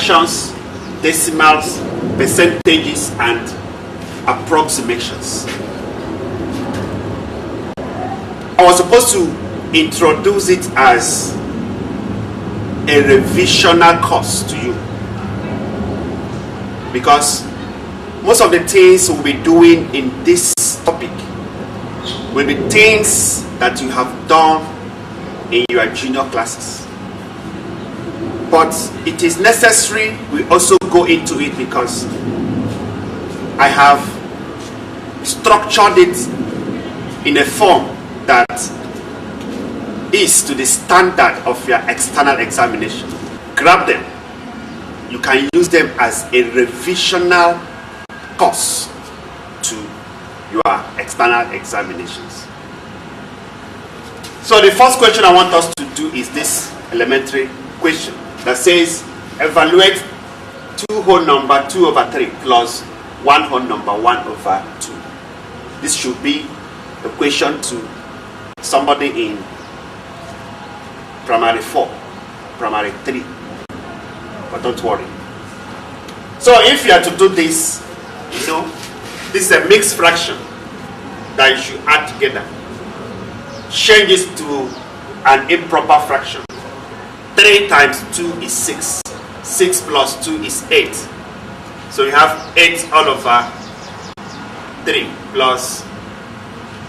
fractions, decimals, percentages, and approximations. I was supposed to introduce it as a revisional course to you, because most of the things we'll be doing in this topic will be things that you have done in your junior classes. But it is necessary we also go into it because I have structured it in a form that is to the standard of your external examination. Grab them. You can use them as a revisional course to your external examinations. So the first question I want us to do is this elementary question that says evaluate 2 whole number 2 over 3 plus 1 whole number 1 over 2. This should be a question to somebody in primary 4, primary 3, but don't worry. So if you are to do this, you know, this is a mixed fraction that you should add together. Change this to an improper fraction. 3 times 2 is 6. 6 plus 2 is 8. So you have 8 all over 3 plus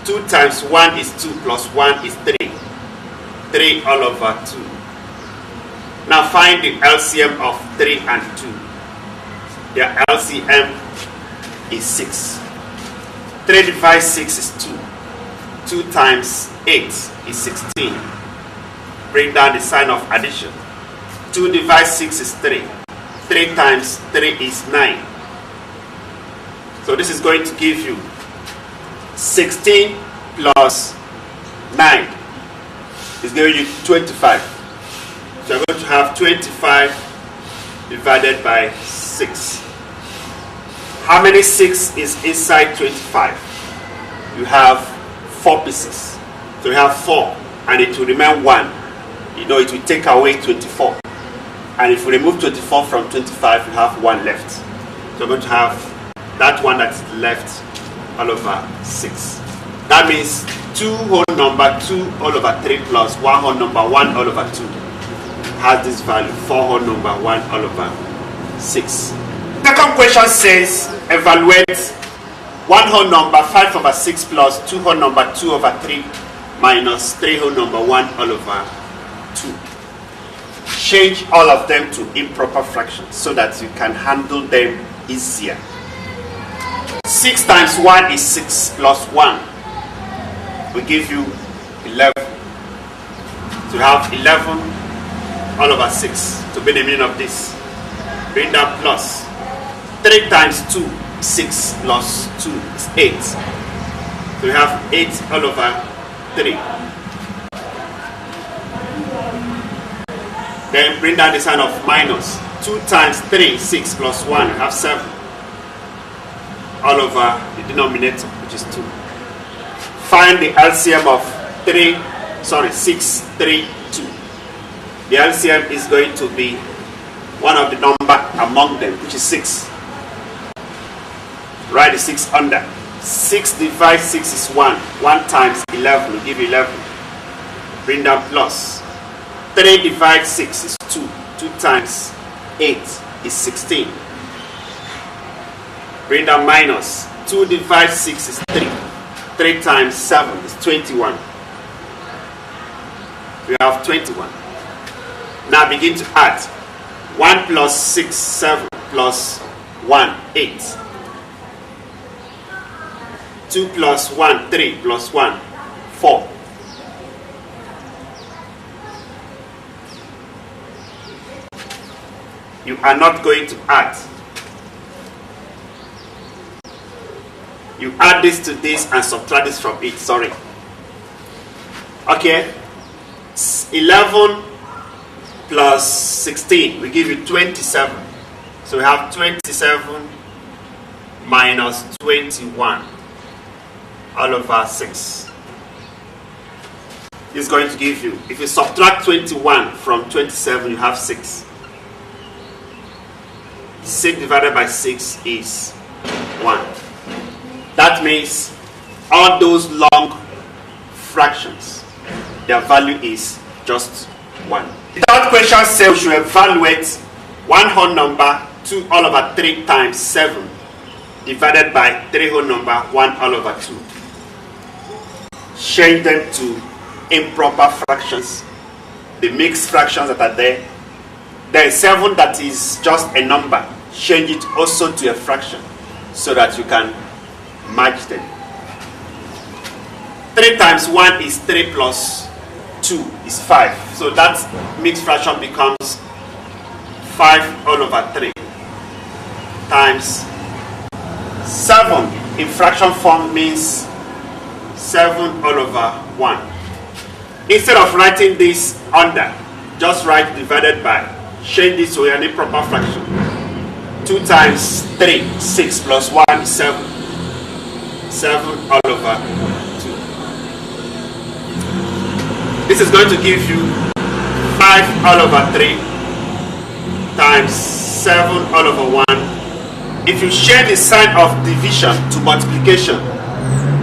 2 times 1 is 2 plus 1 is 3. 3 all over 2. Now find the LCM of 3 and 2. The LCM is 6. 3 divided 6 is 2. 2 times 8 is 16. Bring down the sign of addition. 2 divided 6 is 3. 3 times 3 is 9. So this is going to give you 16 plus 9 is giving you 25. So you're going to have 25 divided by 6. How many 6 is inside 25? You have 4 pieces. So you have 4 and it will remain 1. You know, it will take away 24. And if we remove 24 from 25, you have 1 left. So you're going to have that one that's left all over 6. That means 2 whole number 2 all over 3 plus 1 whole number 1 all over 2 has this value, 4 whole number 1 all over 6. Second question says evaluate 1 whole number 5 over 6 plus 2 whole number 2 over 3 minus 3 whole number 1 all over 2. Change all of them to improper fractions so that you can handle them easier. 6 times 1 is 6 plus 1 will give you 11. So you have 11 all over 6 to be the meaning of this. Bring that plus. 3 times 2 is 6 plus 2 is 8. So you have 8 all over 3. Then bring down the sign of minus. 2 times 3, 6 plus 1, you have 7. All over the denominator, which is 2. Find the LCM of 6, 3, 2. The LCM is going to be one of the number among them, which is 6. Write the 6 under. 6 divided 6 is 1. 1 times 11 will give you 11. Bring down plus. 3 divided 6 is 2. 2 times 8 is 16. Bring down minus. 2 divided 6 is 3. 3 times 7 is 21. We have 21. Now begin to add. 1 plus 6, 7 plus 1, 8. 2 plus 1, 3 plus 1, 4. You are not going to add. You add this to this and subtract this from it. Sorry. Okay. 11 plus 16 will give you 27. So we have 27 minus 21 all over 6. It's going to give you, if you subtract 21 from 27, you have 6. 6 divided by 6 is 1. That means all those long fractions, their value is just 1. The third question says we should evaluate one whole number 2 all over 3 times 7 divided by 3 whole number 1 all over 2. Change them to improper fractions, the mixed fractions that are there. There is 7 that is just a number. Change it also to a fraction so that you can merge them. 3 times 1 is 3 plus 2 is 5. So that mixed fraction becomes 5 all over 3 times 7 in fraction form means 7 all over 1. Instead of writing this under, just write divided by. Change this to an improper fraction. 2 times 3, 6 plus 1 is 7. 7 all over 2. This is going to give you 5 all over 3 times 7 all over 1. If you change the sign of division to multiplication,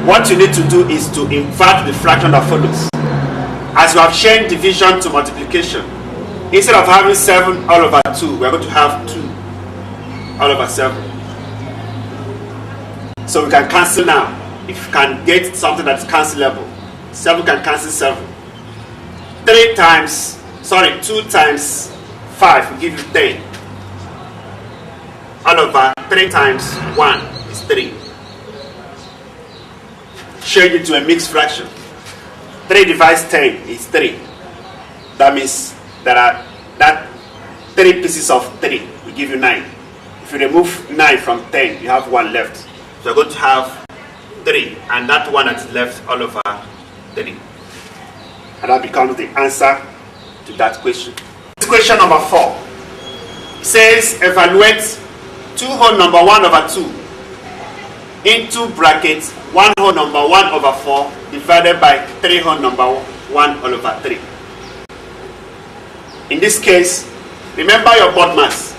what you need to do is to invert the fraction that follows. As you have changed division to multiplication, instead of having 7 all over 2, we are going to have 2 all over 7. So we can cancel now. If you can get something that is cancelable, 7 can cancel 7. 2 times 5 will give you 10. All over 3 times 1 is 3. Change it to a mixed fraction. 3 divides 10 is 3. That means there are that 3 pieces of 3 will give you 9. If you remove 9 from 10, you have 1 left. So you're going to have 3, and that 1 that is left all over 3. And that becomes the answer to that question. Question number 4. It says evaluate 2 whole number 1 over 2 into brackets 1 whole number 1 over 4 divided by 3 whole number 1 all over 3. In this case, remember your board mass.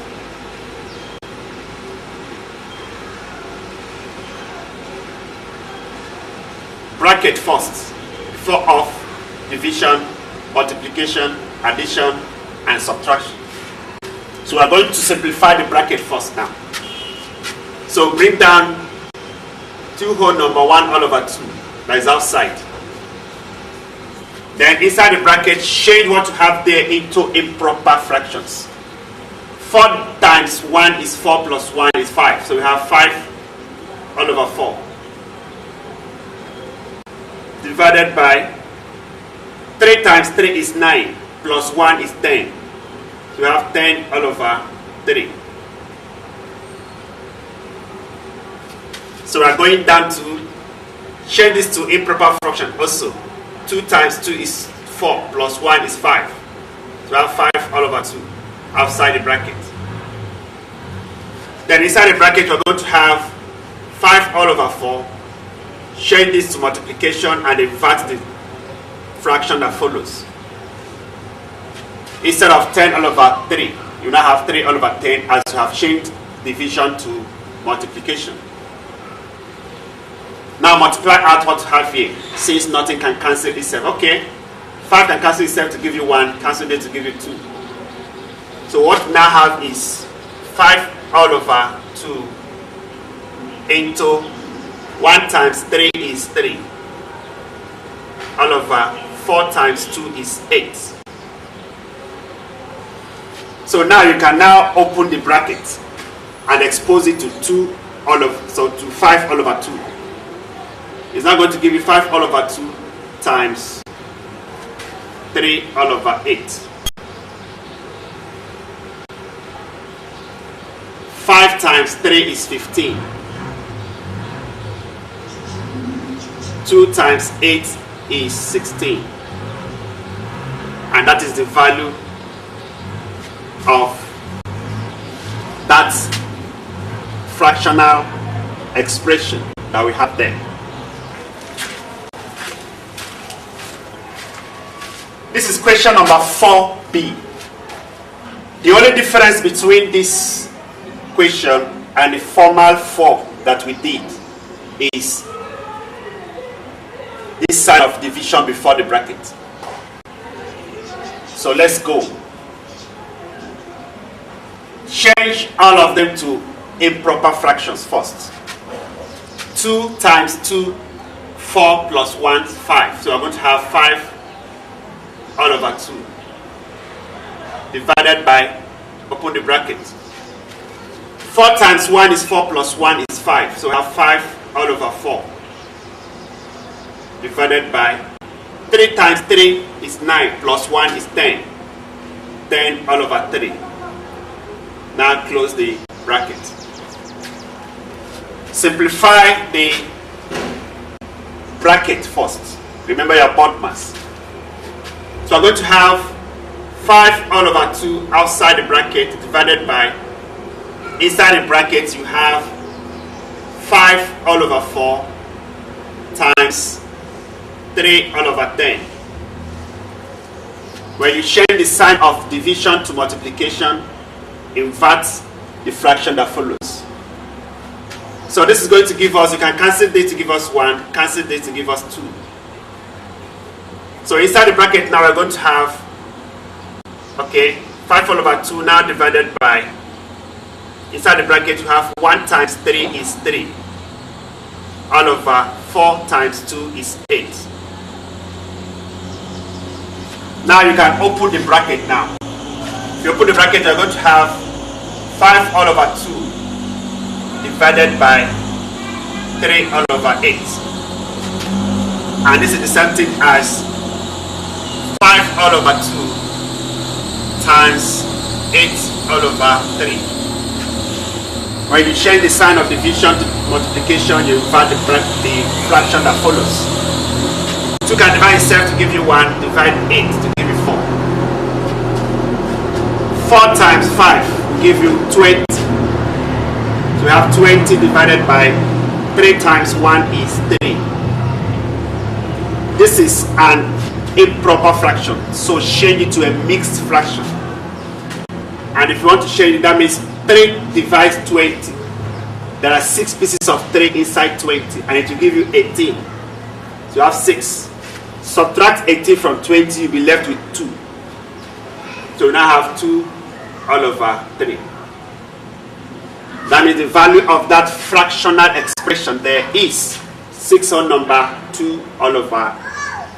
Bracket first, before of division, multiplication, addition, and subtraction. So we are going to simplify the bracket first now. So bring down 2 whole number 1 all over 2, that is outside. Then inside the bracket, change what you have there into improper fractions. 4 times 1 is 4 plus 1 is 5. So we have 5 all over 4. Divided by 3 times 3 is 9 plus 1 is 10. So we have 10 all over 3. So we are going down to change this to improper fraction also. 2 times 2 is 4 plus 1 is 5. So we have 5 all over 2 outside the bracket. Then inside the bracket we're going to have 5 all over 4. Change this to multiplication and invert the fraction that follows. Instead of 10 all over 3, you now have 3 all over 10 as you have changed division to multiplication. Now multiply out what you have here, since nothing can cancel itself. Okay, 5 can cancel itself to give you 1, cancel it to give you 2. So what we now have is 5 all over 2 into 1 times 3 is 3. All over 4 times 2 is 8. So now you can now open the bracket and expose it to 5 all over 2. It's now going to give you 5 all over 2 times 3 all over 8. 5 times 3 is 15. 2 times 8 is 16. And that is the value of that fractional expression that we have there. This is question number 4b. The only difference between this question and the formal form that we did is this sign of division before the bracket. So let's go. Change all of them to improper fractions first. 2 times 2, 4 plus 1, 5. So we're going to have 5 all over 2 divided by, open the bracket. 4 times 1 is 4 plus 1 is 5. So we have 5 all over 4 divided by 3 times 3 is 9 plus 1 is 10. 10 all over 3. Now close the bracket. Simplify the bracket first. Remember your board mass. So I'm going to have 5 all over 2 outside the bracket divided by, inside the bracket you have 5 all over 4 times 3 all over 10. When you change the sign of division to multiplication, invert the fraction that follows. So this is going to give us, you can cancel this to give us 1, cancel this to give us 2. So inside the bracket now we're going to have, okay, 5 all over 2 now divided by, inside the bracket you have 1 times 3 is 3. All over 4 times 2 is 8. Now you can open the bracket now. If you open the bracket, you're going to have 5 all over 2 divided by 3 all over 8. And this is the same thing as 5 all over 2 times 8 all over 3. When you change the sign of division to multiplication, you invert the fraction that follows. 2 can divide itself to give you 1, divide 8 to give you 4. 4 times 5 will give you 20. So we have 20 divided by 3 times 1 is 3. This is an improper fraction, so change it to a mixed fraction. And if you want to change it, that means 3 divides 20. There are 6 pieces of 3 inside 20, and it will give you 18. So you have 6. Subtract 18 from 20, you'll be left with 2. So you now have 2 all over 3. That means the value of that fractional expression there is 6 on number 2 all over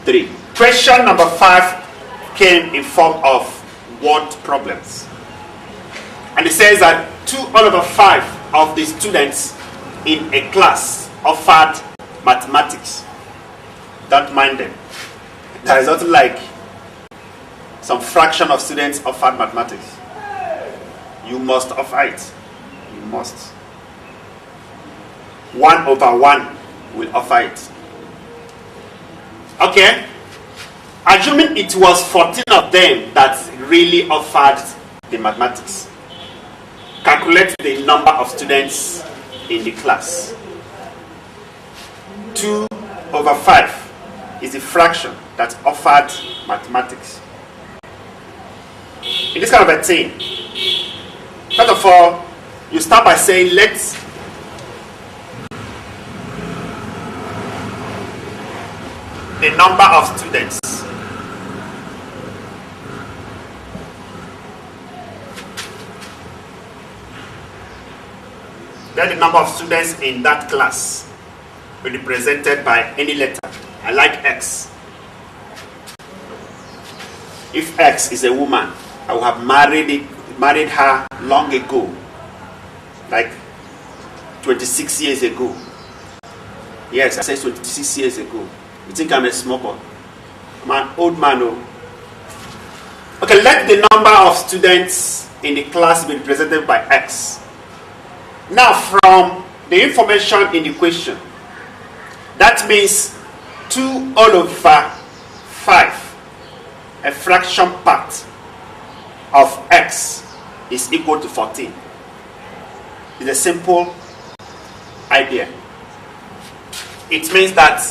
3. Question number 5 came in form of word problems. And it says that 2 all over 5 of the students in a class offered mathematics. Don't mind them. There is nothing like some fraction of students offered mathematics. You must offer it. You must. 1 over 1 will offer it. Okay. Assuming it was 14 of them that really offered the mathematics. Calculate the number of students in the class. 2 over 5 is the fraction that offered mathematics. In this kind of a thing, first of all, you start by saying, let's the number of students. Let the number of students in that class be represented by any letter. I like X. If X is a woman, I would have married her long ago, like 26 years ago. Yes, I said 26 years ago. You think I'm a small boy? I'm an old man. Oh. Okay, let the number of students in the class be represented by X. Now, from the information in the question, that means 2 all over 5, a fraction part of X is equal to 14. It's a simple idea. It means that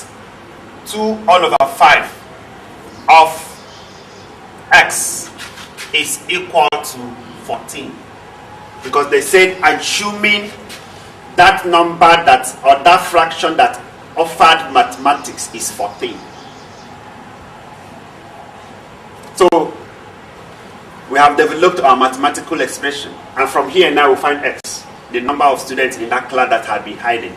2 all over 5 of X is equal to 14. because they said assuming that number that, or that fraction that offered mathematics is 14. So we have developed our mathematical expression, and from here now we find x, the number of students in that class that had been hiding.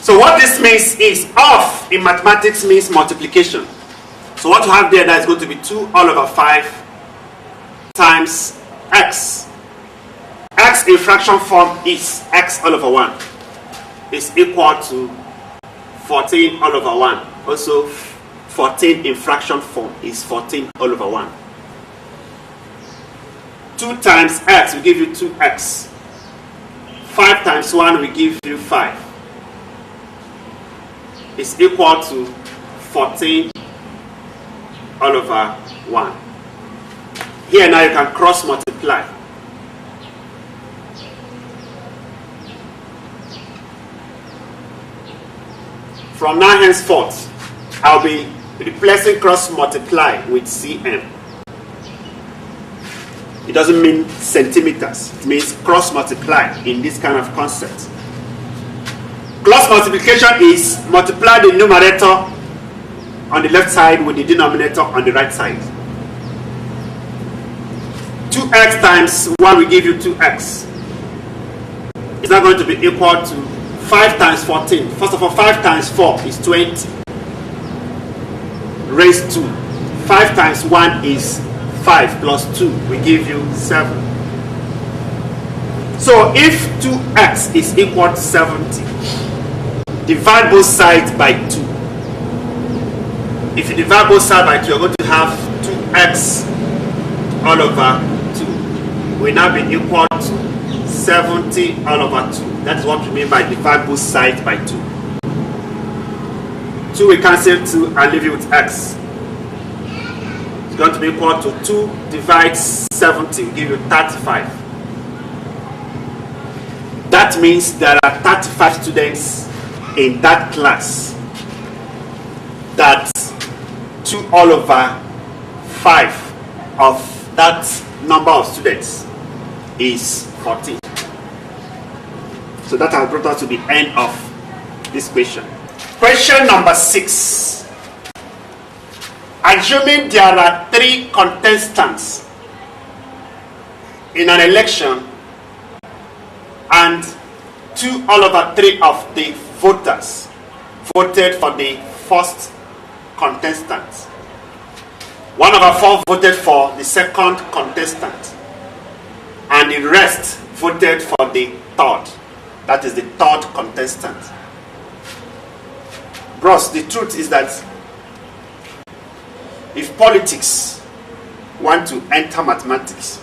So what this means is of in mathematics means multiplication. So what you have there, that is going to be 2 all over 5 times x. X in fraction form is x all over 1 is equal to 14 all over 1. Also 14 in fraction form is 14 all over 1. 2 times x will give you 2x. 5 times 1 will give you 5. Is equal to 14 all over 1. Here now you can cross multiply. From now henceforth, I'll be replacing cross multiply with cm. It doesn't mean centimeters, it means cross multiply in this kind of concept. Cross multiplication is multiply the numerator on the left side with the denominator on the right side. 2x times 1 will give you 2x. It's not going to be equal to 5 times 14. First of all, 5 times 4 is 20 raised to 5 times 1 is 5 plus 2 will give you 7. So if 2x is equal to 70, divide both sides by 2. If you divide both sides by 2, you're going to have 2x all over 2 will now be equal to 70 all over 2. That's what we mean by divide both sides by 2. 2 we cancel 2 and leave you with x. It's going to be equal to 2 divided 70 will give you 35. That means there are 35 students in that class. That 2 all over 5 of that number of students is 14. So that has brought us to the end of this question. Question number 6. Assuming there are 3 contestants in an election and 2 all over 3 of the voters voted for the first contestant. 1 over 4 voted for the second contestant, and the rest voted for the third. That is the third contestant. Bros, the truth is that if politics want to enter mathematics,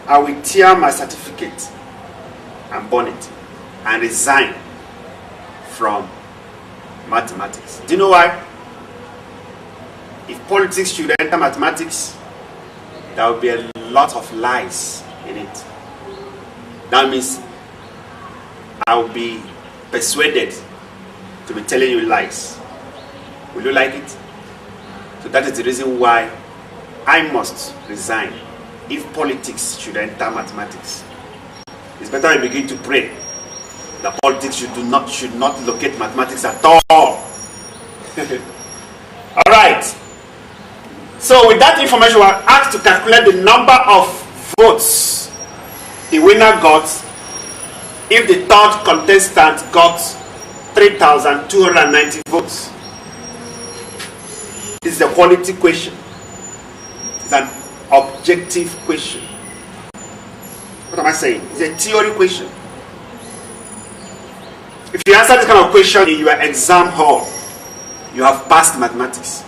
I will tear my certificate and burn it and resign from mathematics. Do you know why? If politics should enter mathematics, there will be a lot of lies in it. That means I will be persuaded to be telling you lies. Will you like it? So that is the reason why I must resign if politics should enter mathematics. It's better I begin to pray that politics should not locate mathematics at all. Alright. So with that information, we are asked to calculate the number of votes the winner got if the third contestant got 3,290 votes. This is a quality question. It's an objective question. What am I saying? It's a theory question. If you answer this kind of question in your exam hall, you have passed mathematics,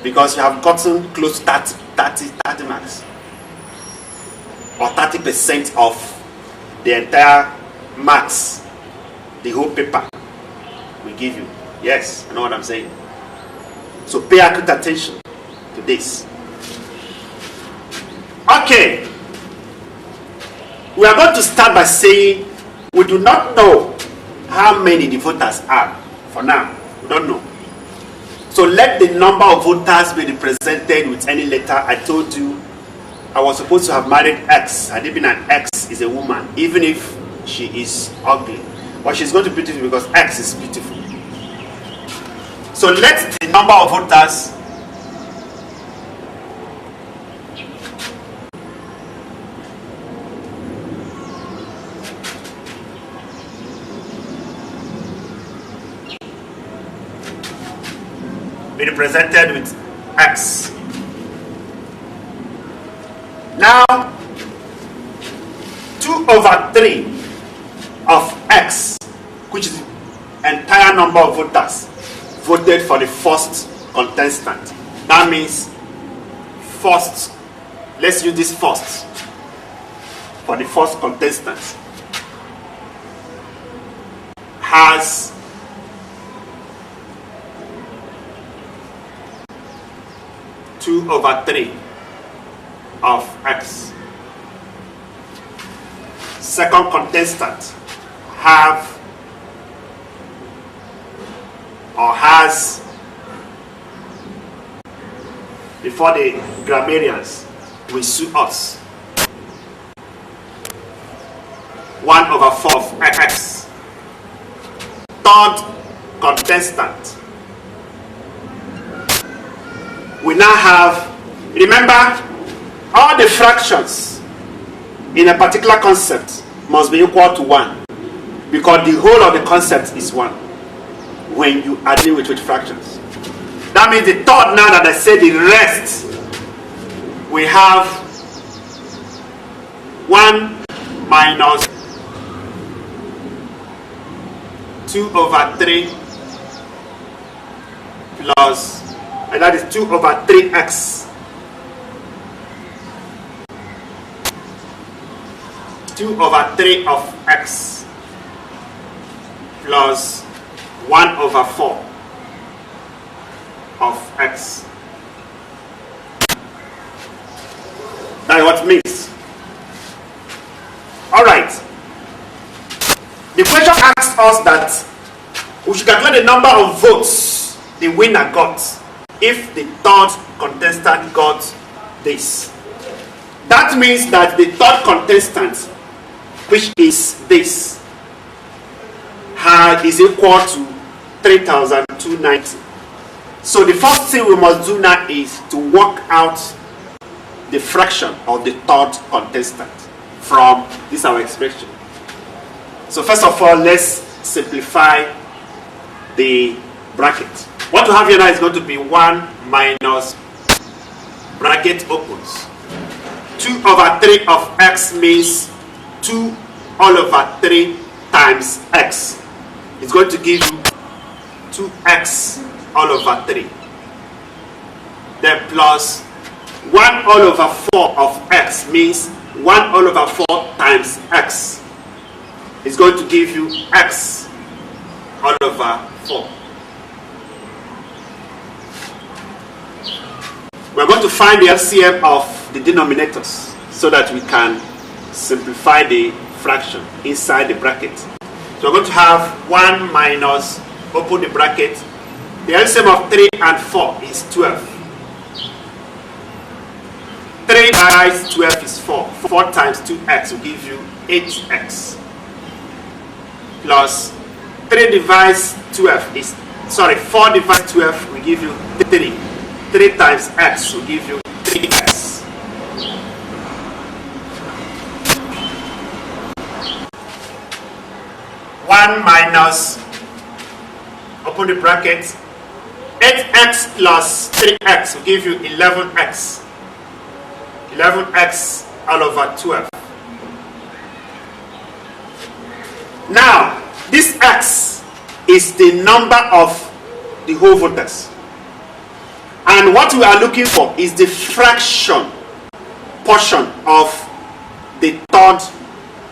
because you have gotten close to 30 marks, or 30% of the entire marks the whole paper will give you. Yes, I know what I'm saying. So pay acute attention to this. Okay. We are going to start by saying we do not know how many the voters are. For now, we don't know. So let the number of voters be represented with any letter. I told you I was supposed to have married X, had it been an X is a woman, even if she is ugly. But she's going to be beautiful because X is beautiful. So let the number of voters be represented with X. Now, 2/3 of X, which is the entire number of voters, voted for the first contestant. That means first, let's use this first for the first contestant, has two over 3 of X. Second contestant have or has, before the grammarians will sue us, 1/4 of X. Third contestant, we now have, remember, all the fractions in a particular concept must be equal to 1, because the whole of the concept is 1 when you are dealing with fractions. That means the third, now that I say the rest, we have 1 minus 2/3 plus, and that is 2/3x. 2/3 of x plus 1/4 of x. That's what it means. Alright. The question asks us that we should calculate the number of votes the winner got if the third contestant got this. That means that the third contestant, which is this, is equal to 3,290. So the first thing we must do now is to work out the fraction of the third contestant from this our expression. So first of all, let's simplify the bracket. What we have here now is going to be 1 minus, bracket opens, 2/3 of x means 2/3 times x. It's going to give you 2x/3. Then plus 1/4 of x means 1/4 times x. It's going to give you x/4. We're going to find the LCM of the denominators so that we can simplify the fraction inside the bracket. So we're going to have 1 minus, open the bracket, the LCM of 3 and 4 is 12. 3 times 12 is 4. 4 times 2x will give you 8x. Plus 3 divides 12 is, 4 divides 12 will give you 3. 3 times x will give you 3x. One minus, open the bracket, 8x plus 3x will give you 11x. 11x/12. Now, this x is the number of the whole voters. And what we are looking for is the fraction portion of the third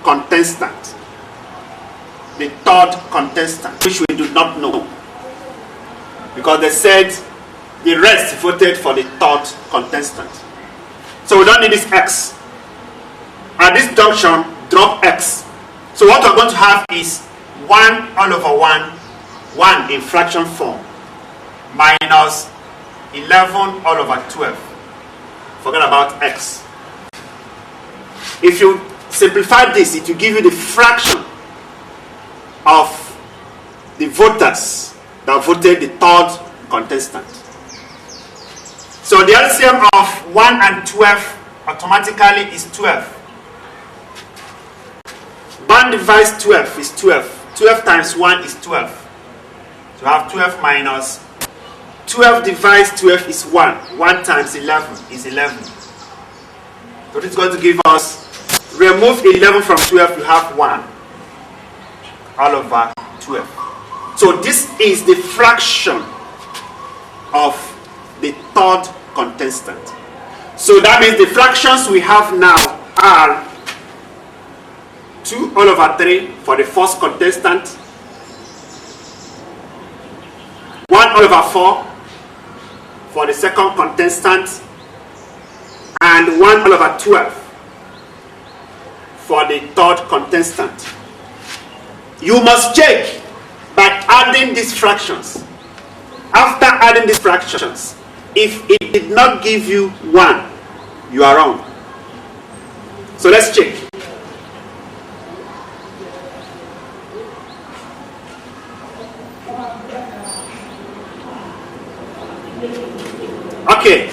contestant. The third contestant, which we do not know. Because they said the rest voted for the third contestant. So we don't need this x. At this junction, drop x. So what we're going to have is 1/1, 1 in fraction form, minus 11/12. Forget about x. If you simplify this, it will give you the fraction of the voters that voted the third contestant. So the LCM of 1 and 12 automatically is 12. 1 divides 12 is 12. 12 times 1 is 12. So I have 12 minus 12 divides 12 is 1. 1 times 11 is 11. So this is going to give us, remove 11 from 12, you have 1 all over 12. So this is the fraction of the third contestant. So that means the fractions we have now are 2 all over 3 for the first contestant, 1 all over 4 for the second contestant, and 1 all over 12 for the third contestant. You must check by adding these fractions. After adding these fractions, if it did not give you 1, you are wrong. So let's check. Okay,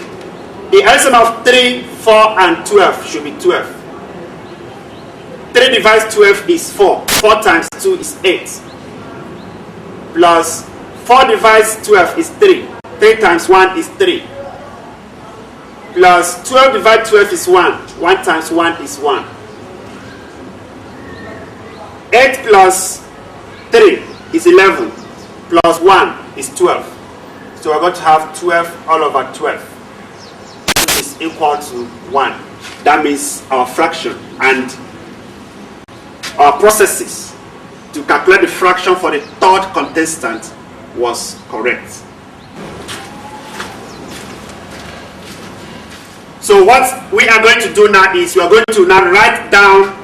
the LCM of 3, 4, and 12 should be 12. 3 divides 12 is 4. 4 times 2 is 8. Plus 4 divides 12 is 3. 3 times 1 is 3. Plus 12 divided 12 is 1. 1 times 1 is 1. 8 plus 3 is 11. Plus 1 is 12. So we're going to have 12 all over 12, which is equal to 1. That means our fraction and our processes to calculate the fraction for the third contestant was correct. So what we are going to do now is we are going to now write down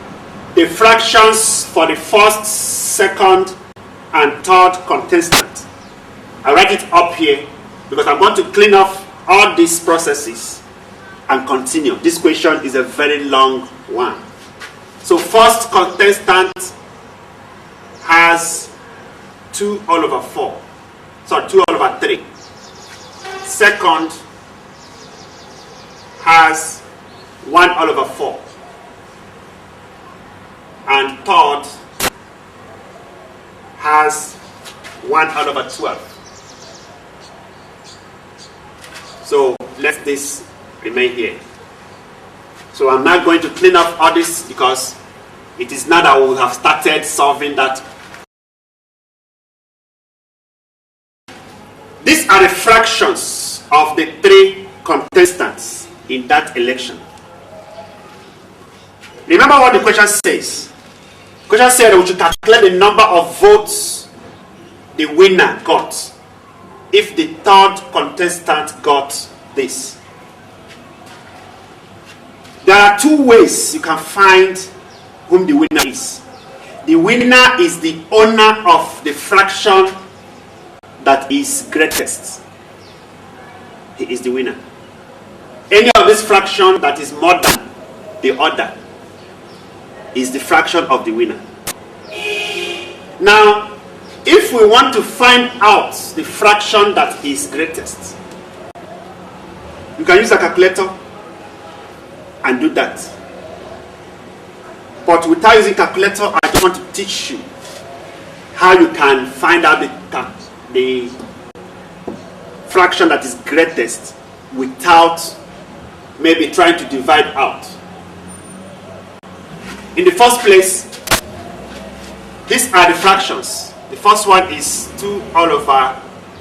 the fractions for the first, second, and third contestant. I write it up here because I'm going to clean up all these processes and continue. This question is a very long one. So first contestant has 2 all over 4. Sorry, 2 all over 3. Second has 1 all over 4. And third has 1 all over 12. So let this remain here. So I'm not going to clean up all this because it is now that we have started solving that. These are the fractions of the 3 contestants in that election. Remember what the question says. The question said that we should calculate the number of votes the winner got if the third contestant got this. There are 2 ways you can find whom the winner is. The winner is the owner of the fraction that is greatest. He is the winner. Any of this fraction that is more than the other is the fraction of the winner. Now, if we want to find out the fraction that is greatest, you can use a calculator and do that. But without using calculator, I just want to teach you how you can find out the fraction that is greatest without maybe trying to divide out. In the first place, these are the fractions. The first one is 2 all over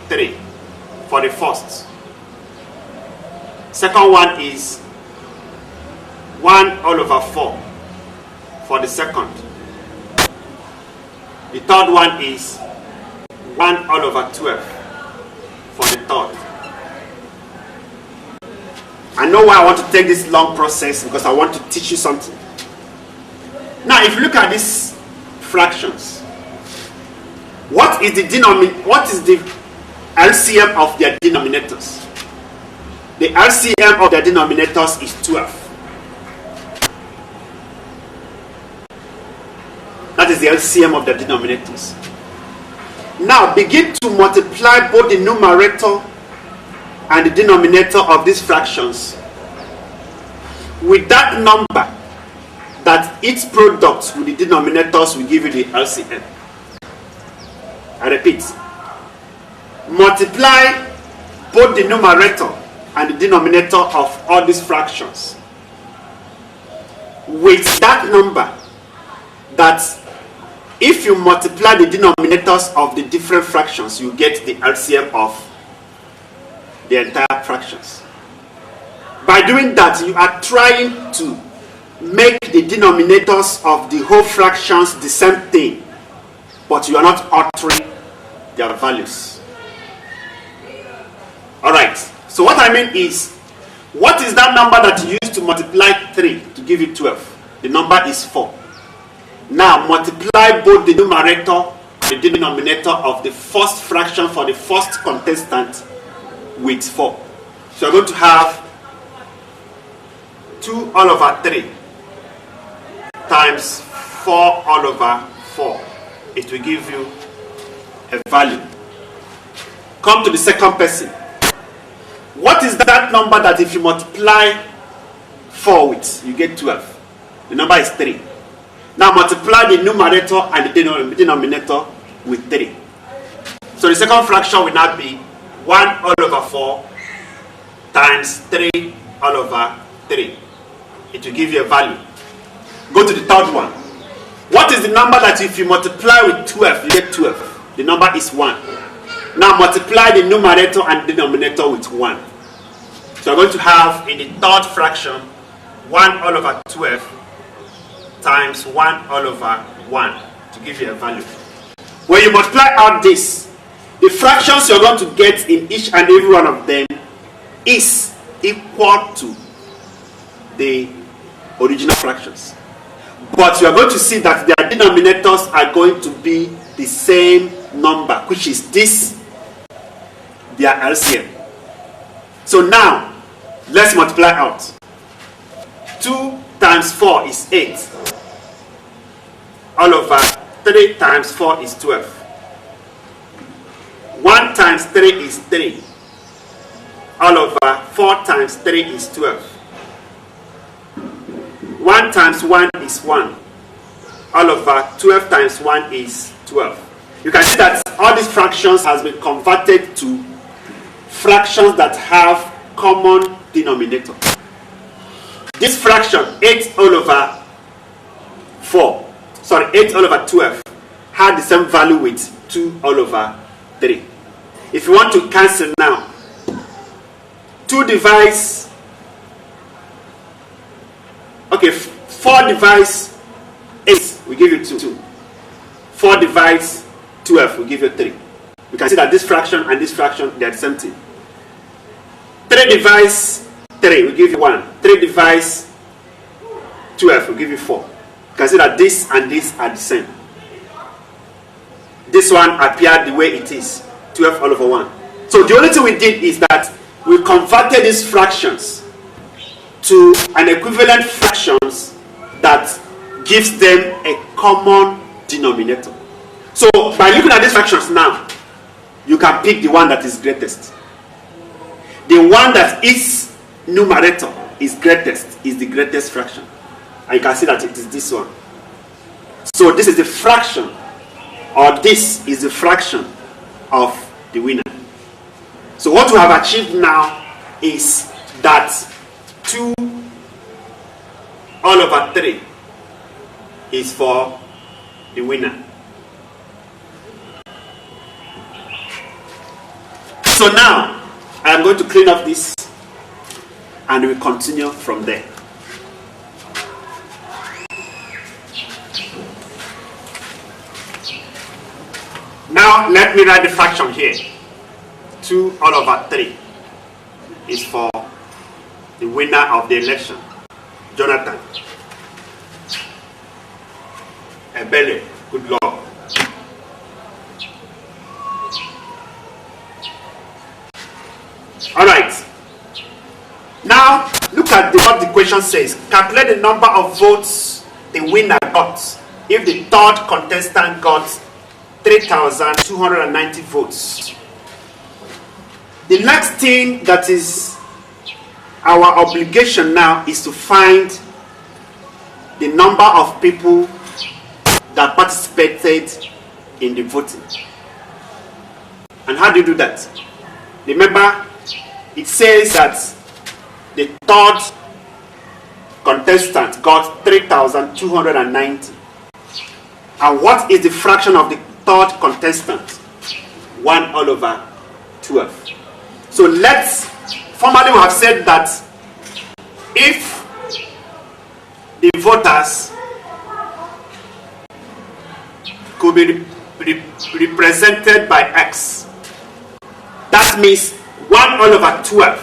3 for the first. Second one is 1 all over 4 for the second. The third one is 1 all over 12 for the third. I know why I want to take this long process, because I want to teach you something. Now, if you look at these fractions, what is the LCM of their denominators? The LCM of their denominators is 12. is the LCM of the denominators. Now begin to multiply both the numerator and the denominator of these fractions with that number that its product with the denominators will give you the LCM. I repeat, multiply both the numerator and the denominator of all these fractions with that number that if you multiply the denominators of the different fractions, you get the LCM of the entire fractions. By doing that, you are trying to make the denominators of the whole fractions the same thing, but you are not altering their values. Alright, so what I mean is, what is that number that you use to multiply 3 to give you 12? The number is 4. Now multiply both the numerator and the denominator of the first fraction for the first contestant with 4. So you're going to have 2 all over 3 times 4 all over 4. It will give you a value. Come to the second person. What is that number that if you multiply 4 with, you get 12? The number is 3. Now multiply the numerator and the denominator with 3. So the second fraction will now be 1 all over 4 times 3 all over 3. It will give you a value. Go to the third one. What is the number that if you multiply with 12, you get 12? The number is 1. Now multiply the numerator and denominator with 1. So you're going to have in the third fraction 1 all over 12 times 1 all over 1 to give you a value. When you multiply out this, the fractions you're going to get in each and every one of them is equal to the original fractions. But you are going to see that their denominators are going to be the same number, which is this, their LCM. So now, let's multiply out. 2 times 4 is 8. All over 3 times 4 is 12. 1 times 3 is 3. All over 4 times 3 is 12. 1 times 1 is 1. All over 12 times 1 is 12. You can see that all these fractions has been converted to fractions that have common denominator. This fraction 8 all over 8 all over 12 had the same value with 2 all over 3. If you want to cancel now, 4 divides 8 will give you 2. 4 divides 12 will give you 3. You can see that this fraction and this fraction, they are the same thing. 3 divides 3 will give you 1. 3 divides 12 will give you 4. You can see that this and this are the same. This one appeared the way it is, 12 all over 1. So the only thing we did is that we converted these fractions to an equivalent fractions that gives them a common denominator. So by looking at these fractions now, you can pick the one that is greatest. The one that its numerator is greatest is the greatest fraction. And you can see that it is this one. So this is the fraction, or this is the fraction of the winner. So what we have achieved now is that 2 all over 3 is for the winner. So now I am going to clean up this and we continue from there. Now let me write the fraction here. 2 all over 3 is for the winner of the election, Jonathan. Ebele, good luck. Alright. Now look at what the question says. Calculate the number of votes the winner got if the third contestant got 3,290 votes. The next thing that is our obligation now is to find the number of people that participated in the voting. And how do you do that? Remember, it says that the third contestant got 3,290. And what is the fraction of the third contestant? 1/12. So formally we have said that if the voters could be represented by X, that means 1/12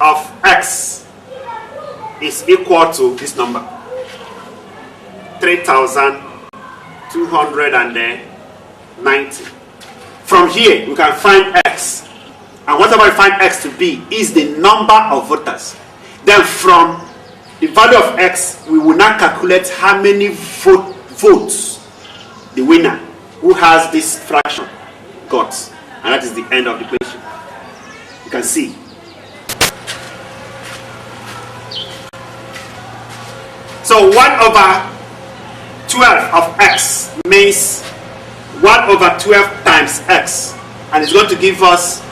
of X is equal to this number, 3,290. From here, we can find X. And whatever we find X to be is the number of voters. Then from the value of X, we will now calculate how many votes the winner who has this fraction got. And that is the end of the equation. You can see. So 1/12 of X means 1/12 times X, and it's going to give us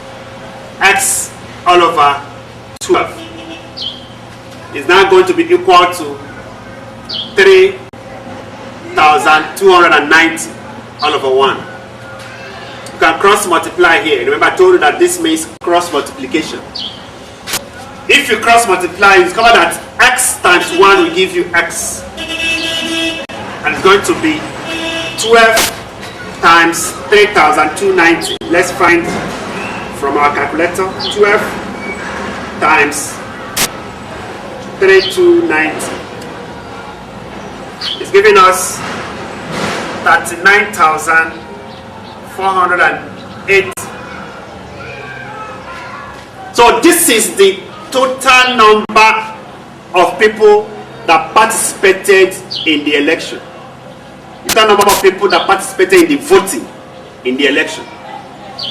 X all over 12. It's now going to be equal to 3,290 all over 1. You can cross multiply here. Remember, I told you that this means cross multiplication. If you cross multiply, you discover that X times 1 will give you X, and it's going to be 12 times 3,290. Let's find from our calculator. 12 times 3,290 is giving us 39,408. So this is the total number of people that participated in the election. The total number of people that participated in the voting in the election.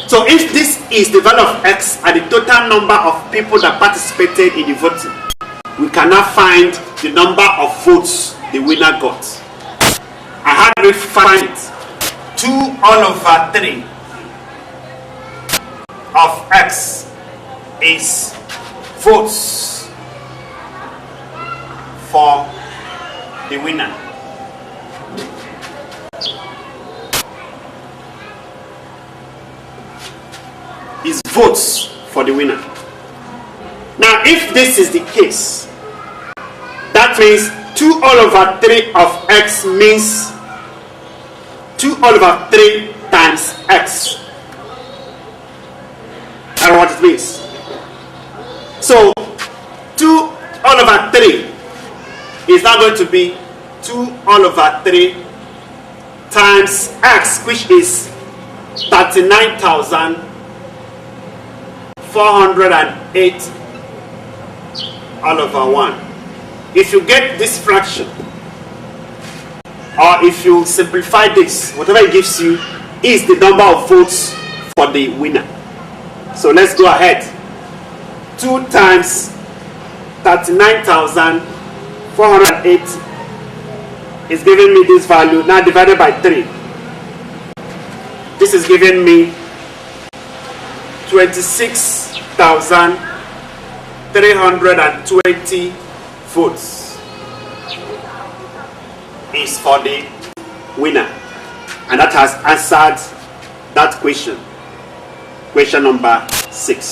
So if this is the value of X and the total number of people that participated in the voting, we cannot find the number of votes the winner got. And how do we find it? 2/3 of X is votes for the winner. Is votes for the winner. Now, if this is the case, that means 2/3 of X means 2/3 times X. That's what it means. So 2/3 is now going to be 2/3 times X, which is 39,408 all over 1. If you get this fraction, or if you simplify this, whatever it gives you is the number of votes for the winner. So let's go ahead. 2 times 39,408 is giving me this value, now divided by 3. This is giving me 26,320 votes is for the winner. And that has answered that question. Question number 6.